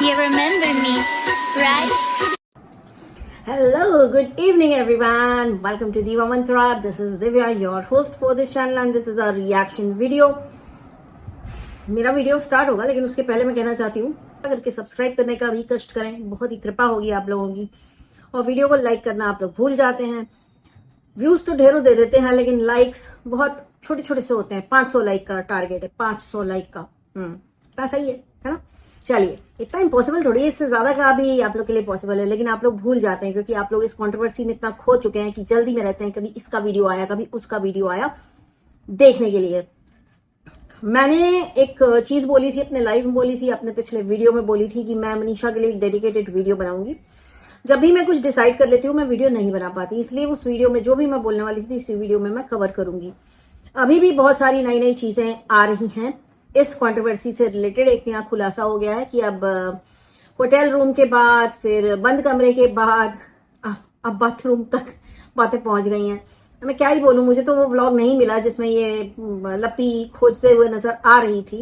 You remember me, right? Hello, good evening everyone. Welcome to Diva Mantra. This is Divya, your host for this channel and this is a reaction video. मेरा video start होगा लेकिन उसके पहले मैं कहना चाहती हूँ करके सब्सक्राइब करने का भी कष्ट करें, बहुत ही कृपा होगी आप लोगों की। और वीडियो को लाइक करना आप लोग भूल जाते हैं। व्यूज तो ढेरों दे देते हैं लेकिन लाइक्स बहुत छोटे छोटे से होते हैं। 500 लाइक का टारगेट है, 500 लाइक का। क्या सही है ना? चलिए, इतना इम्पॉसिबल थोड़ी है, इससे ज्यादा का भी आप लोग के लिए पॉसिबल है, लेकिन आप लोग भूल जाते हैं क्योंकि आप लोग इस कंट्रोवर्सी में इतना खो चुके हैं कि जल्दी में रहते हैं। कभी इसका वीडियो आया, कभी उसका वीडियो आया देखने के लिए। मैंने एक चीज बोली थी, अपने लाइव में बोली थी, अपने पिछले वीडियो में बोली थी कि मैं मनीषा के लिए एक डेडिकेटेड वीडियो बनाऊंगी। जब भी मैं कुछ डिसाइड कर लेती हूँ मैं वीडियो नहीं बना पाती, इसलिए उस वीडियो में जो भी मैं बोलने वाली थी इसी वीडियो में मैं कवर करूंगी। अभी भी बहुत सारी नई नई चीजें आ रही हैं इस कंट्रोवर्सी से रिलेटेड। एक नया खुलासा हो गया है कि अब होटल रूम के बाद, फिर बंद कमरे के बाद, अब बाथरूम तक बातें पहुंच गई हैं। मैं क्या ही बोलूं, मुझे तो वो व्लॉग नहीं मिला जिसमें ये लप्पी खोजते हुए नजर आ रही थी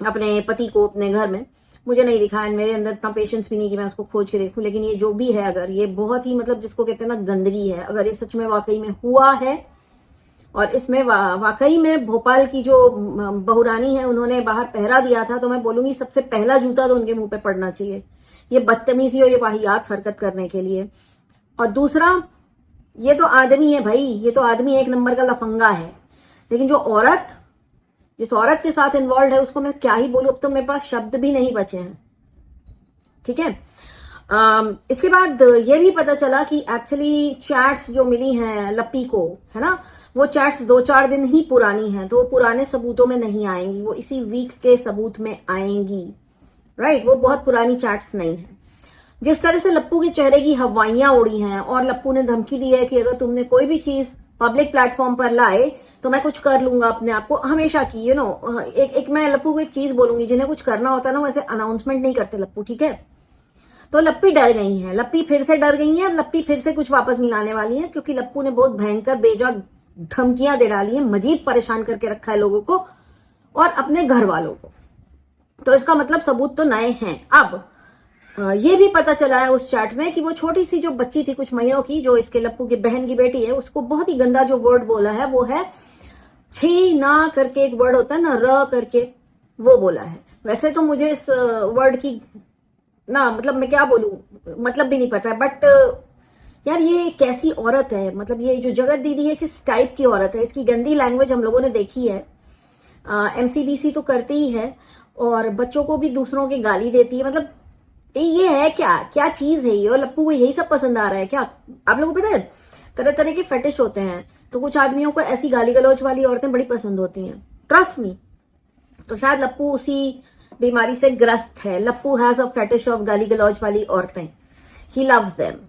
अपने पति को अपने घर में। मुझे नहीं दिखा, मेरे अंदर इतना पेशेंस भी नहीं कि मैं उसको खोज के देखूं। लेकिन ये जो भी है, अगर ये बहुत ही मतलब जिसको कहते हैं ना गंदगी है, अगर ये सच में वाकई में हुआ है और इसमें वाकई में भोपाल की जो बहुरानी है उन्होंने बाहर पहरा दिया था, तो मैं बोलूंगी सबसे पहला जूता तो उनके मुंह पे पड़ना चाहिए, ये बदतमीजी और ये वाहियात हरकत करने के लिए। और दूसरा, ये तो आदमी है भाई, ये तो आदमी एक नंबर का लफंगा है, लेकिन जो औरत, जिस औरत के साथ इन्वॉल्व है उसको मैं क्या ही बोलूं, अब तो मेरे पास शब्द भी नहीं बचे हैं। ठीक है। इसके बाद ये भी पता चला कि एक्चुअली चैट्स जो मिली हैं लप्पी को, है ना, वो चैट्स 2-4 दिन ही पुरानी हैं, तो वो पुराने सबूतों में नहीं आएंगी, वो इसी वीक के सबूत में आएंगी। राइट, वो बहुत पुरानी चैट्स नहीं है। जिस तरह से लप्पू के चेहरे की हवाइयां उड़ी हैं और लप्पू ने धमकी दी है कि अगर तुमने कोई भी चीज पब्लिक प्लेटफॉर्म पर लाए तो मैं कुछ कर लूंगा अपने आप को, हमेशा की एक मैं लप्पू को एक चीज बोलूंगी, जिन्हें कुछ करना होता है ना वैसे अनाउंसमेंट नहीं करते लप्पू। ठीक है, तो लप्पी डर गई है, लप्पी फिर से डर गई है। अब लप्पी फिर से कुछ वापस नहीं लाने वाली है क्योंकि लप्पू ने बहुत भयंकर बेजा धमकियां दे डाली है, मजीद परेशान करके रखा है लोगों को और अपने घर वालों को। तो इसका मतलब सबूत तो नए हैं। अब ये भी पता चला है उस चैट में कि वो छोटी सी जो बच्ची थी कुछ महीनों की, जो इसके लप्पू की बहन की बेटी है, उसको बहुत ही गंदा जो वर्ड बोला है वो है छी ना करके, एक वर्ड होता है ना र करके, वो बोला है। वैसे तो मुझे इस वर्ड की ना मतलब मैं क्या बोलूं, मतलब भी नहीं पता है, बट यार ये कैसी औरत है, मतलब ये जो जगत दीदी है किस टाइप की औरत है। इसकी गंदी लैंग्वेज हम लोगों ने देखी है। MCBC तो करती ही है और बच्चों को भी दूसरों की गाली देती है। मतलब ये है क्या क्या चीज है ये? और लप्पू को यही सब पसंद आ रहा है क्या? आप लोगों को पता है तरह तरह के फेटिश होते हैं, तो कुछ आदमियों को ऐसी गाली गलौज वाली औरतें बड़ी पसंद होती हैं, ट्रस्ट मी। तो शायद लप्पू उसी बीमारी से ग्रस्त है। लप्पू हैज अ फेटिश ऑफ गाली गलौज वाली औरतें, he loves them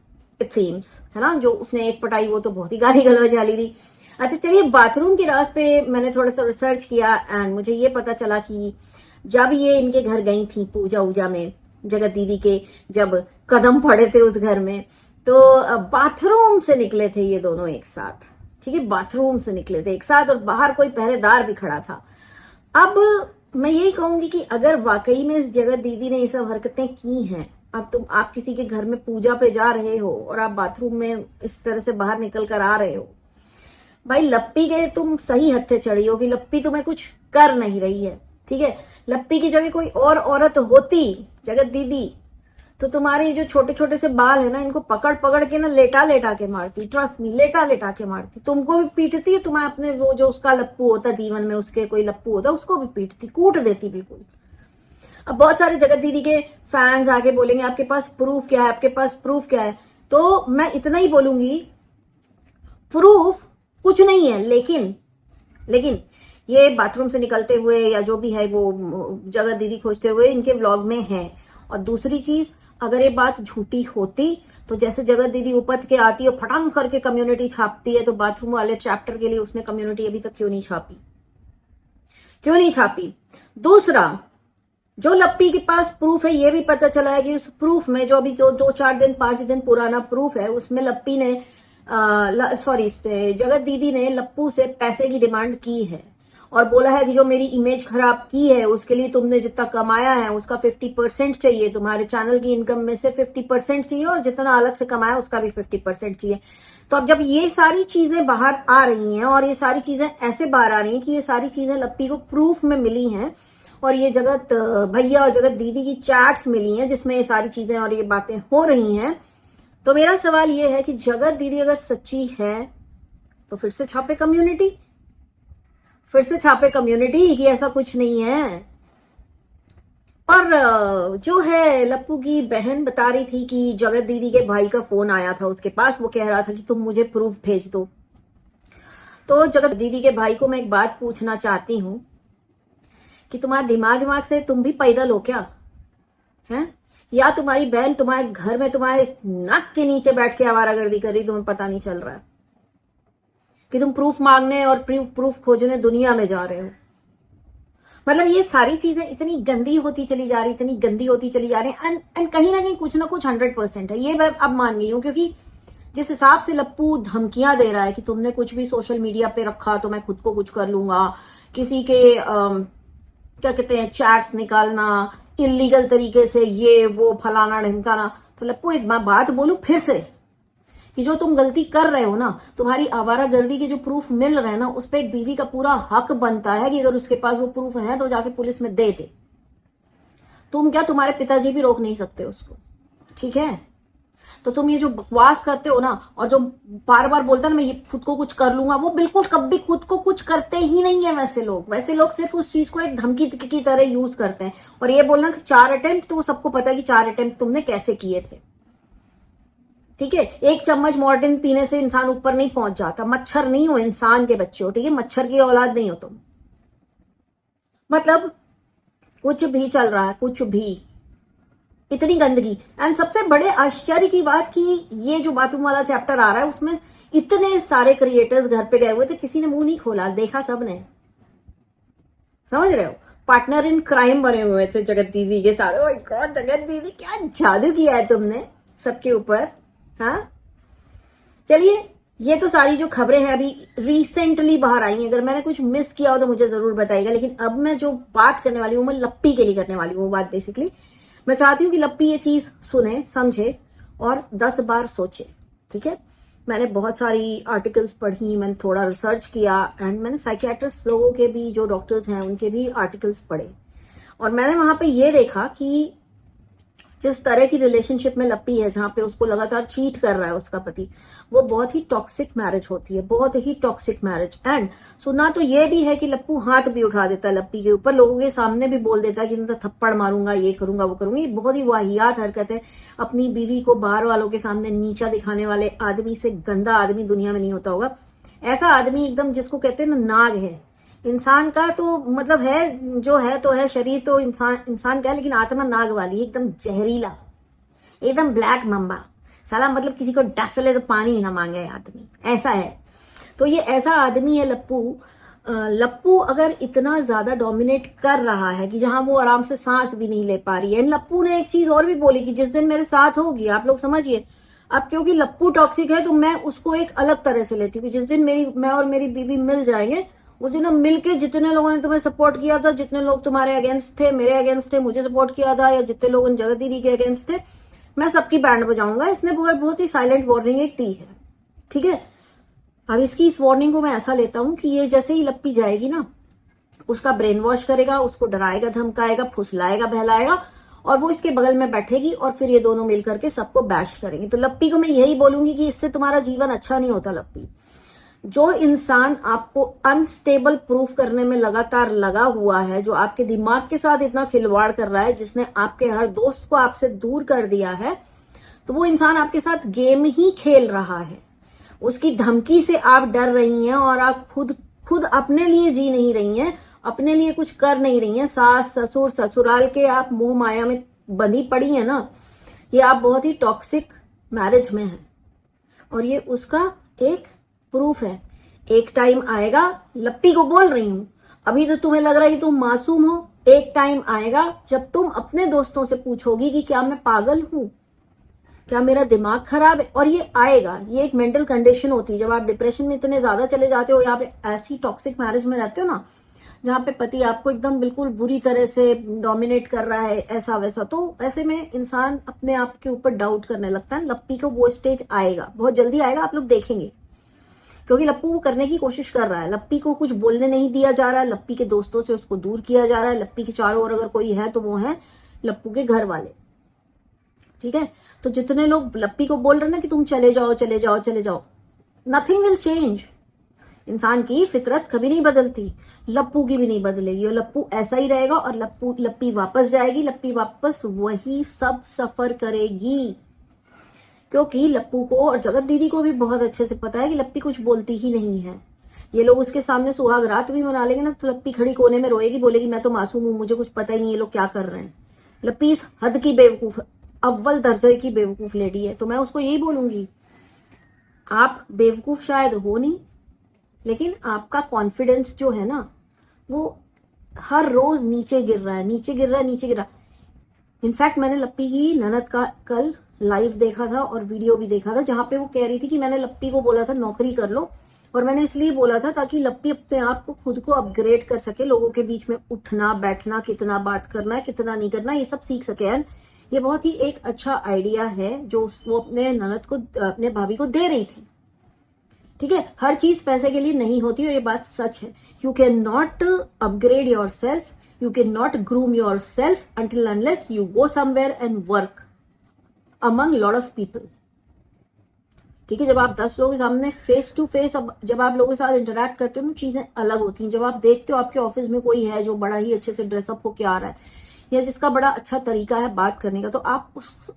it seems, है ना। जो उसने एक पटाई वो तो बहुत ही गाली गलौज वाली थी। अच्छा चलिए, बाथरूम के राज पे मैंने थोड़ा सा रिसर्च किया एंड मुझे ये पता चला कि जब ये इनके घर गई थी पूजा ऊजा में, जगत दीदी के जब कदम पड़े थे उस घर में, तो बाथरूम से निकले थे ये दोनों एक साथ। ठीक है, बाथरूम से निकले थे एक साथ और बाहर कोई पहरेदार भी खड़ा था। अब मैं यही कहूंगी कि अगर वाकई में इस जगत दीदी ने ये सब हरकतें की हैं, अब आप किसी के घर में पूजा पे जा रहे हो और आप बाथरूम में इस तरह से बाहर निकल कर आ रहे हो, भाई लप्पी के तुम सही हत्थे चढ़ी हो कि लप्पी तुम्हें कुछ कर नहीं रही है। ठीक है, लप्पी की जगह कोई और औरत होती जगत दीदी, तो तुम्हारे जो छोटे छोटे से बाल है ना, इनको पकड़ पकड़ के ना लेटा लेटा के मारती, ट्रस्ट मी, लेटा लेटा के मारती। तुमको भी पीटती है, तुम्हें अपने वो जो उसका लप्पू होता जीवन में, उसके कोई लप्पू होता उसको भी पीटती, कूट देती बिल्कुल। अब बहुत सारे जगत दीदी के फैंस आके बोलेंगे आपके पास प्रूफ क्या है, आपके पास प्रूफ क्या है, तो मैं इतना ही बोलूंगी, प्रूफ कुछ नहीं है, लेकिन ये बाथरूम से निकलते हुए या जो भी है वो जगत दीदी खोजते हुए इनके व्लॉग में है। और दूसरी चीज, अगर ये बात झूठी होती तो जैसे जगत दीदी उपत के आती है फटांग करके कम्युनिटी छापती है, तो बाथरूम वाले चैप्टर के लिए उसने कम्युनिटी अभी तक क्यों नहीं छापी? दूसरा, जो लप्पी के पास प्रूफ है, ये भी पता चला है कि उस प्रूफ में जो अभी जो 2-4 दिन 5 दिन पुराना प्रूफ है, उसमें लप्पी ने जगत दीदी ने लप्पू से पैसे की डिमांड की है और बोला है कि जो मेरी इमेज खराब की है उसके लिए तुमने जितना कमाया है उसका 50% चाहिए, तुम्हारे चैनल की इनकम में से 50% चाहिए और जितना अलग से कमाया उसका भी 50% चाहिए। तो अब जब ये सारी चीजें बाहर आ रही हैं और ये सारी चीजें ऐसे बाहर आ रही हैं कि ये सारी चीजें लप्पी को प्रूफ में मिली हैं और ये जगत भैया और जगत दीदी की चैट्स मिली हैं जिसमें ये सारी चीजें और ये बातें हो रही हैं, तो मेरा सवाल ये है कि जगत दीदी अगर सच्ची है तो फिर से छापे कम्युनिटी, फिर से छापे कम्युनिटी कि ऐसा कुछ नहीं है। और जो है लप्पू की बहन बता रही थी कि जगत दीदी के भाई का फोन आया था उसके पास, वो कह रहा था कि तुम मुझे प्रूफ भेज दो। तो जगत दीदी के भाई को मैं एक बात पूछना चाहती हूं कि तुम्हारा दिमाग से तुम भी पैदल हो क्या है, या तुम्हारी बहन तुम्हारे घर में तुम्हारे नाक के नीचे बैठ के आवारागर्दी कर रही, तुम्हें पता नहीं चल रहा है कि तुम प्रूफ मांगने और प्रूफ खोजने दुनिया में जा रहे हो। मतलब ये सारी चीजें इतनी गंदी होती चली जा रही, इतनी गंदी होती चली जा रही है। एंड कहीं ना कहीं कुछ ना कुछ 100% है, ये मैं अब मान गई हूं, क्योंकि जिस हिसाब से लप्पू धमकियां दे रहा है कि तुमने कुछ भी सोशल मीडिया पे रखा तो मैं खुद को कुछ कर लूंगा, किसी के क्या कहते हैं चैट्स निकालना इलीगल तरीके से, ये वो फलाना ढिमकाना। तो लप्पू एक बात बोलूं फिर से कि जो तुम गलती कर रहे हो ना, तुम्हारी आवारागर्दी के जो प्रूफ मिल रहे हैं ना, उस पर एक बीवी का पूरा हक बनता है कि अगर उसके पास वो प्रूफ है तो जाके पुलिस में दे दे। तुम क्या, तुम्हारे पिताजी भी रोक नहीं सकते उसको, ठीक है। तो तुम ये जो बकवास करते हो ना और जो बार बार बोलता है ना मैं ये खुद को कुछ कर लूंगा, वो बिल्कुल कभी खुद को कुछ करते ही नहीं है। वैसे लोग सिर्फ उस चीज को एक धमकी की तरह यूज करते हैं। और ये बोलना कि 4 अटेम्प्ट, तो वो सबको पता है कि 4 अटेम्प्ट तुमने कैसे किए थे, ठीक है। 1 चम्मच मॉर्टिन पीने से इंसान ऊपर नहीं पहुंच जाता। मच्छर नहीं हो, इंसान के बच्चे हो, ठीक है। मच्छर की औलाद नहीं हो तुम। मतलब कुछ भी चल रहा है, कुछ भी, इतनी गंदगी। एंड सबसे बड़े आश्चर्य की बात कि ये जो बाथरूम वाला चैप्टर आ रहा है उसमें इतने सारे क्रिएटर्स घर पे गए हुए थे, किसी ने मुंह नहीं खोला, देखा सबने। समझ रहे हो, पार्टनर इन क्राइम बने हुए थे जगत दीदी के साथ। ओह गॉड, जगत दीदी क्या जादू किया है तुमने सबके ऊपर, हाँ। चलिए, ये तो सारी जो खबरें हैं अभी रिसेंटली बाहर आई हैं। अगर मैंने कुछ मिस किया हो तो मुझे जरूर बताइएगा। लेकिन अब मैं जो बात करने वाली हूँ मैं लप्पी के लिए करने वाली हूँ। वो बात बेसिकली मैं चाहती हूँ कि लप्पी ये चीज सुने, समझे और 10 बार सोचे, ठीक है। मैंने बहुत सारी आर्टिकल्स पढ़ी, मैंने थोड़ा रिसर्च किया एंड मैंने साइकियाट्रिस्ट लोगों के भी, जो डॉक्टर्स हैं उनके भी आर्टिकल्स पढ़े। और मैंने वहां पे ये देखा कि जिस तरह की रिलेशनशिप में लप्पी है, जहां पे उसको लगातार चीट कर रहा है उसका पति, वो बहुत ही टॉक्सिक मैरिज होती है, बहुत ही टॉक्सिक मैरिज। एंड सुना तो ये भी है कि लप्पू हाथ भी उठा देता है लप्पी के ऊपर, लोगों के सामने भी बोल देता है कि तो थप्पड़ मारूंगा, ये करूंगा, वो करूंगी। बहुत ही वाहियात हरकत है। अपनी बीवी को बाहर वालों के सामने नीचा दिखाने वाले आदमी से गंदा आदमी दुनिया में नहीं होता होगा। ऐसा आदमी एकदम, जिसको कहते हैं ना नाग है। इंसान का तो मतलब है, जो है तो है, शरीर तो इंसान का है, लेकिन आत्मा नाग वाली, एकदम जहरीला, एकदम ब्लैक मम्बा साला। मतलब किसी को डस ले तो पानी ना मांगे आदमी, ऐसा है। तो ये ऐसा आदमी है लप्पू। लप्पू अगर इतना ज्यादा डोमिनेट कर रहा है कि जहां वो आराम से सांस भी नहीं ले पा रही है। लप्पू ने एक चीज और भी बोली कि जिस दिन मेरे साथ होगी, आप लोग समझिए, अब क्योंकि लप्पू टॉक्सिक है तो मैं उसको एक अलग तरह से लेती हूँ। जिस दिन मैं और मेरी बीवी मिल जाएंगे, उस दिन हम मिलके, जितने लोगों ने तुम्हें सपोर्ट किया था, जितने लोग तुम्हारे अगेंस्ट थे, मेरे अगेंस्ट थे, मुझे सपोर्ट किया था, या जितने लोग जगत दीदी के अगेंस्ट थे, मैं सबकी बैंड बजाऊंगा। इसने बहुत ही साइलेंट वार्निंग एक दी है, ठीक है। अब इस वार्निंग को मैं ऐसा लेता हूं कि ये जैसे ही लप्पी जाएगी ना, उसका ब्रेन वॉश करेगा, उसको डराएगा, धमकाएगा, फुसलाएगा, बहलाएगा, और वो इसके बगल में बैठेगी और फिर ये दोनों मिल करके सबको बैश करेंगे। तो लप्पी को मैं यही बोलूंगी कि इससे तुम्हारा जीवन अच्छा नहीं होता। लप्पी, जो इंसान आपको अनस्टेबल प्रूफ करने में लगातार लगा हुआ है, जो आपके दिमाग के साथ इतना खिलवाड़ कर रहा है, जिसने आपके हर दोस्त को आपसे दूर कर दिया है, तो वो इंसान आपके साथ गेम ही खेल रहा है। उसकी धमकी से आप डर रही हैं और आप खुद अपने लिए जी नहीं रही हैं, अपने लिए कुछ कर नहीं रही हैं। सास ससुर ससुराल के आप मोह माया में बंधी पड़ी है ना, ये आप बहुत ही टॉक्सिक मैरिज में हैं। और ये उसका एक प्रूफ है। एक टाइम आएगा, लप्पी को बोल रही हूं, अभी तो तुम्हें लग रहा है कि तुम मासूम हो, एक टाइम आएगा जब तुम अपने दोस्तों से पूछोगी कि क्या मैं पागल हूं, क्या मेरा दिमाग खराब है। और ये आएगा, ये एक मेंटल कंडीशन होती है। जब आप डिप्रेशन में इतने ज्यादा चले जाते हो या आप ऐसी टॉक्सिक मैरिज में रहते हो ना, जहाँ पे पति आपको एकदम बिल्कुल बुरी तरह से डोमिनेट कर रहा है, ऐसा वैसा, तो ऐसे में इंसान अपने आप के ऊपर डाउट करने लगता है। लप्पी को वो स्टेज आएगा, बहुत जल्दी आएगा, आप लोग देखेंगे, क्योंकि लप्पू वो करने की कोशिश कर रहा है। लप्पी को कुछ बोलने नहीं दिया जा रहा है, लप्पी के दोस्तों से उसको दूर किया जा रहा है। लप्पी के चारों ओर अगर कोई है तो वो है लप्पू के घर वाले, ठीक है। तो जितने लोग लप्पी को बोल रहे हैं ना कि तुम चले जाओ चले जाओ चले जाओ, नथिंग विल चेंज। इंसान की फितरत कभी नहीं बदलती, लप्पू की भी नहीं बदलेगी, और लप्पू ऐसा ही रहेगा, और लप्पी वापस जाएगी, लप्पी वापस वही सब सफर करेगी। क्योंकि लप्पू को और जगत दीदी को भी बहुत अच्छे से पता है कि लप्पी कुछ बोलती ही नहीं है। ये लोग उसके सामने सुहाग रात भी मना लेंगे ना, तो लप्पी खड़ी कोने में रोएगी, बोलेगी मैं तो मासूम हूं, मुझे कुछ पता ही नहीं ये लोग क्या कर रहे हैं। लप्पी इस हद की बेवकूफ, अव्वल दर्जे की बेवकूफ लेडी है। तो मैं उसको यही बोलूंगी, आप बेवकूफ शायद हो नहीं, लेकिन आपका कॉन्फिडेंस जो है ना वो हर रोज नीचे गिर रहा है, नीचे गिर रहा है, नीचे गिर रहा है। इनफैक्ट मैंने लप्पी की ननद का कल लाइव देखा था और वीडियो भी देखा था, जहां पे वो कह रही थी कि मैंने लप्पी को बोला था नौकरी कर लो, और मैंने इसलिए बोला था ताकि लप्पी अपने आप को खुद को अपग्रेड कर सके, लोगों के बीच में उठना बैठना, कितना बात करना है कितना नहीं करना, ये सब सीख सके। एंड ये बहुत ही एक अच्छा आइडिया है जो वो अपने ननद को, अपने भाभी को दे रही थी, ठीक है। हर चीज पैसे के लिए नहीं होती, और ये बात सच है। You can not upgrade your self, you can not groom your self until unless you go somewhere and work among lot of people, ठीक है। जब आप 10 लोगों के सामने फेस टू फेस, अब जब आप लोगों के साथ इंटरेक्ट करते हो ना, चीजें अलग होती हैं। जब आप देखते हो आपके ऑफिस में कोई है जो बड़ा ही अच्छे से ड्रेसअप होके आ रहा है, या जिसका बड़ा अच्छा तरीका है बात करने का, तो आप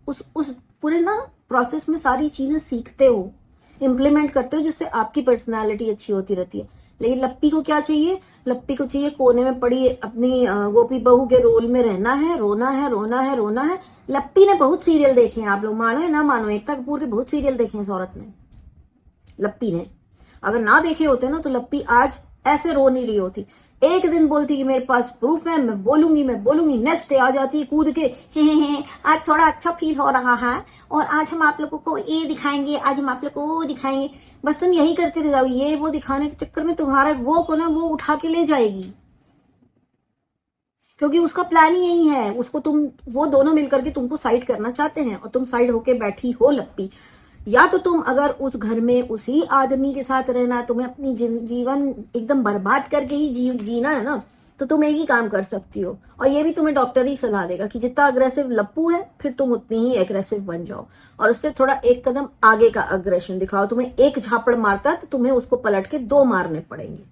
उस पूरे ना प्रोसेस में सारी चीजें सीखते हो, इम्प्लीमेंट करते हो, जिससे आपकी पर्सनैलिटी अच्छी होती रहती है। लेकिन लप्पी को क्या चाहिए? लप्पी को चाहिए कोने में पड़ी अपनी गोपी बहू के रोल में रहना है, रोना है, रोना है, रोना है। लप्पी ने बहुत सीरियल देखे हैं, आप लोग मानो या ना मानो, एकता कपूर के बहुत सीरियल देखे हैं इस औरत ने, लप्पी ने। अगर ना देखे होते ना तो लप्पी आज ऐसे रो नहीं रही होती। एक दिन बोलती कि मेरे पास प्रूफ है, मैं बोलूंगी, नेक्स्ट डे आ जाती कूद के, हे आज थोड़ा अच्छा फील हो रहा है और आज हम आप लोगों को ये दिखाएंगे, आज हम आप लोगों को वो दिखाएंगे। बस तुम यही करते रह जाओ, ये वो दिखाने के चक्कर में तुम्हारा वो को ना वो उठा के ले जाएगी, क्योंकि उसका प्लान ही यही है। उसको तुम, वो दोनों मिलकर के तुमको साइड करना चाहते हैं, और तुम साइड होके बैठी हो लप्पी। या तो तुम अगर उस घर में उसी आदमी के साथ रहना है, तुम्हें अपनी जीवन एकदम बर्बाद करके ही जीना है ना, तो तुम एक ही काम कर सकती हो, और ये भी तुम्हें डॉक्टर ही सलाह देगा कि जितना अग्रेसिव लप्पू है फिर तुम उतनी ही एग्रेसिव बन जाओ, और उससे थोड़ा एक कदम आगे का अग्रेशन दिखाओ। तुम्हें एक झापड़ मारता है तो तुम्हें उसको पलट के 2 मारने पड़ेंगे।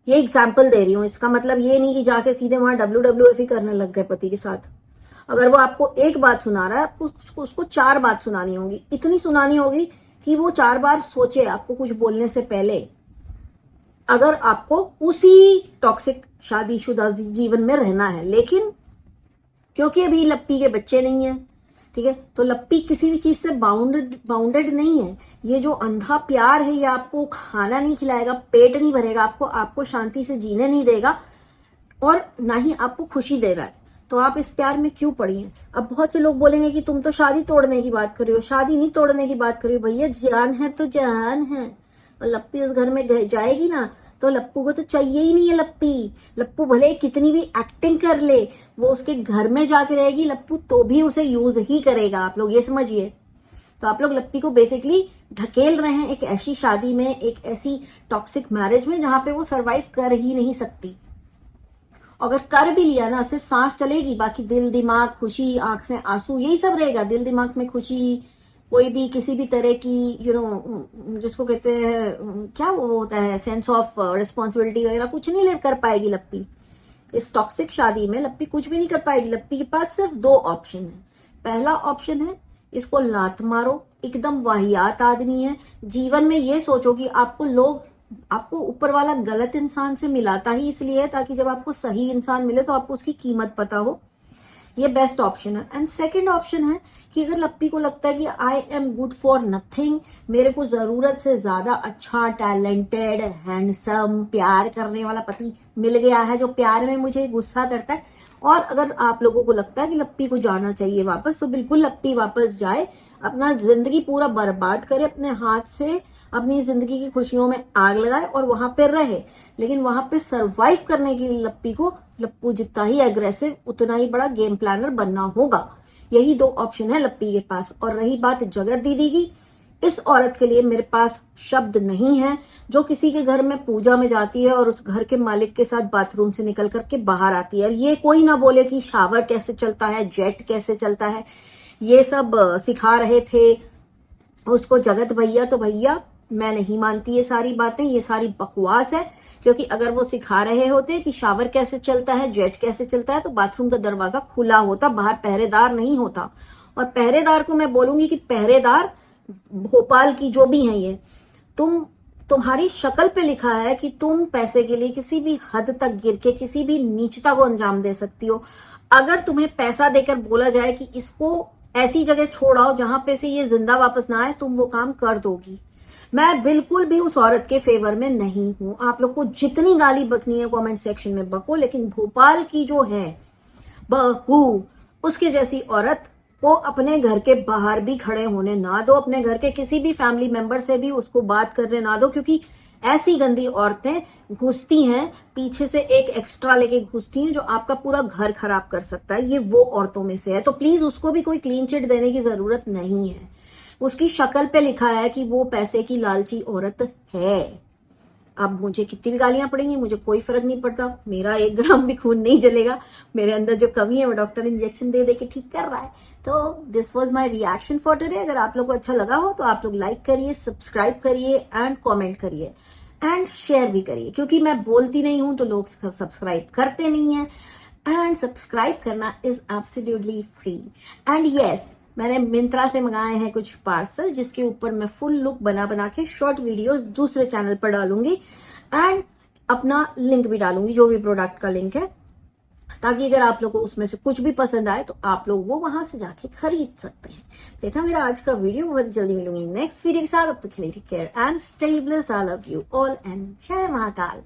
ये एग्जाम्पल दे रही हूँ, इसका मतलब ये नहीं कि जाके सीधे वहां WWF ही करने लग गए पति के साथ। अगर वो आपको एक बात सुना रहा है, आपको उसको 4 बात सुनानी होगी, इतनी सुनानी होगी कि वो 4 बार सोचे आपको कुछ बोलने से पहले, अगर आपको उसी टॉक्सिक शादीशुदा जीवन में रहना है। लेकिन क्योंकि अभी लप्पी के बच्चे नहीं है, ठीक है, तो लप्पी किसी भी चीज से बाउंडेड नहीं है। ये जो अंधा प्यार है, ये आपको खाना नहीं खिलाएगा, पेट नहीं भरेगा, आपको शांति से जीने नहीं देगा, और ना ही आपको खुशी दे रहा है। तो आप इस प्यार में क्यों पड़ी हैं? अब बहुत से लोग बोलेंगे कि तुम तो शादी तोड़ने की बात कर रही हो। शादी नहीं तोड़ने की बात कर रही हो भैया, जान है तो जान है। और लप्पी उस घर में जाएगी ना, तो लप्पू को तो चाहिए ही नहीं है लप्पू भले कितनी भी एक्टिंग कर ले, वो उसके घर में जाके रहेगी, लप्पू तो भी उसे यूज ही करेगा। आप लोग ये समझिए। तो आप लोग लप्पी को बेसिकली ढकेल रहे हैं एक ऐसी शादी में, एक ऐसी टॉक्सिक मैरिज में जहां पे वो सरवाइव कर ही नहीं सकती। अगर कर भी लिया ना, सिर्फ सांस चलेगी, बाकी दिल दिमाग खुशी, आंख से आंसू, यही सब रहेगा। दिल दिमाग में खुशी, कोई भी किसी भी तरह की जिसको कहते हैं क्या वो होता है, सेंस ऑफ रिस्पॉन्सिबिलिटी वगैरह कुछ नहीं ले कर पाएगी लप्पी। इस टॉक्सिक शादी में लप्पी कुछ भी नहीं कर पाएगी। लप्पी के पास सिर्फ 2 ऑप्शन है। पहला ऑप्शन है इसको लात मारो, एकदम वाहियात आदमी है। जीवन में ये सोचो कि आपको ऊपर वाला गलत इंसान से मिलाता ही इसलिए है ताकि जब आपको सही इंसान मिले तो आपको उसकी कीमत पता हो। ये बेस्ट ऑप्शन है। एंड सेकंड ऑप्शन है कि अगर लप्पी को लगता है कि I am good for nothing, मेरे को जरूरत से ज्यादा अच्छा, टैलेंटेड, हैंडसम, प्यार करने वाला पति मिल गया है जो प्यार में मुझे गुस्सा करता है, और अगर आप लोगों को लगता है कि लप्पी को जाना चाहिए वापस, तो बिल्कुल लप्पी वापस जाए, अपना जिंदगी पूरा बर्बाद करे, अपने हाथ से अपनी जिंदगी की खुशियों में आग लगाए और वहां पे रहे, लेकिन वहां पे सरवाइव करने के लिए लप्पी को लप्पू जितना ही एग्रेसिव उतना ही बड़ा गेम प्लानर बनना होगा। यही दो ऑप्शन है लप्पी के पास। और रही बात जगत दीदी की, इस औरत के लिए मेरे पास शब्द नहीं है, जो किसी के घर में पूजा में जाती है और उस घर के मालिक के साथ बाथरूम से निकल करके बाहर आती है। ये कोई ना बोले कि शावर कैसे चलता है, जेट कैसे चलता है, ये सब सिखा रहे थे उसको जगत भैया। तो भैया मैं नहीं मानती ये सारी बातें, ये सारी बकवास है। क्योंकि अगर वो सिखा रहे होते कि शावर कैसे चलता है, जेट कैसे चलता है, तो बाथरूम का दरवाजा खुला होता, बाहर पहरेदार नहीं होता। और पहरेदार को मैं बोलूंगी कि पहरेदार भोपाल की जो भी है, ये तुम्हारी शक्ल पे लिखा है कि तुम पैसे के लिए किसी भी हद तक गिर के किसी भी नीचता को अंजाम दे सकती हो। अगर तुम्हें पैसा देकर बोला जाए कि इसको ऐसी जगह छोड़ाओ जहां पे से ये जिंदा वापस ना आए, तुम वो काम कर दोगी। मैं बिल्कुल भी उस औरत के फेवर में नहीं हूं। आप लोग को जितनी गाली बकनी है कमेंट सेक्शन में बको, लेकिन भोपाल की जो है बहू, उसके जैसी औरत को अपने घर के बाहर भी खड़े होने ना दो, अपने घर के किसी भी फैमिली मेंबर से भी उसको बात करने ना दो। क्योंकि ऐसी गंदी औरतें घुसती हैं, पीछे से एक एक्स्ट्रा लेके घुसती हैं जो आपका पूरा घर खराब कर सकता है। ये वो औरतों में से है। तो प्लीज उसको भी कोई क्लीन चिट देने की जरूरत नहीं है। उसकी शक्ल पे लिखा है कि वो पैसे की लालची औरत है। अब मुझे कितनी भी गालियां पड़ेंगी, मुझे कोई फर्क नहीं पड़ता। मेरा 1 ग्राम भी खून नहीं जलेगा। मेरे अंदर जो कमी है वो डॉक्टर इंजेक्शन दे दे के ठीक कर रहा है। तो this was my reaction for today. अगर आप लोग को अच्छा लगा हो तो आप लोग लाइक करिए, सब्सक्राइब करिए एंड कमेंट करिए एंड शेयर भी करिए। क्योंकि मैं बोलती नहीं हूं तो लोग सब्सक्राइब करते नहीं है। एंड सब्सक्राइब करना is absolutely free. And yes, मैंने मिंत्रा से मंगाए हैं कुछ पार्सल, जिसके ऊपर मैं फुल लुक बना के शॉर्ट वीडियोस दूसरे चैनल पर डालूंगी एंड अपना लिंक भी डालूंगी, जो भी प्रोडक्ट का लिंक है, ताकि अगर आप लोग को उसमें से कुछ भी पसंद आए तो आप लोग वो वहां से जाके खरीद सकते हैं। तो था मेरा आज का वीडियो। बहुत जल्दी मिलूंगी नेक्स्ट वीडियो के साथ। अब तक के लिए take care and stay blessed. I love you all and जय महाकाल।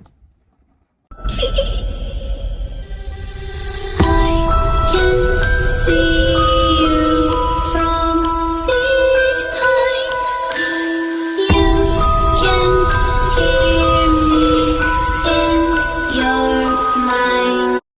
I can see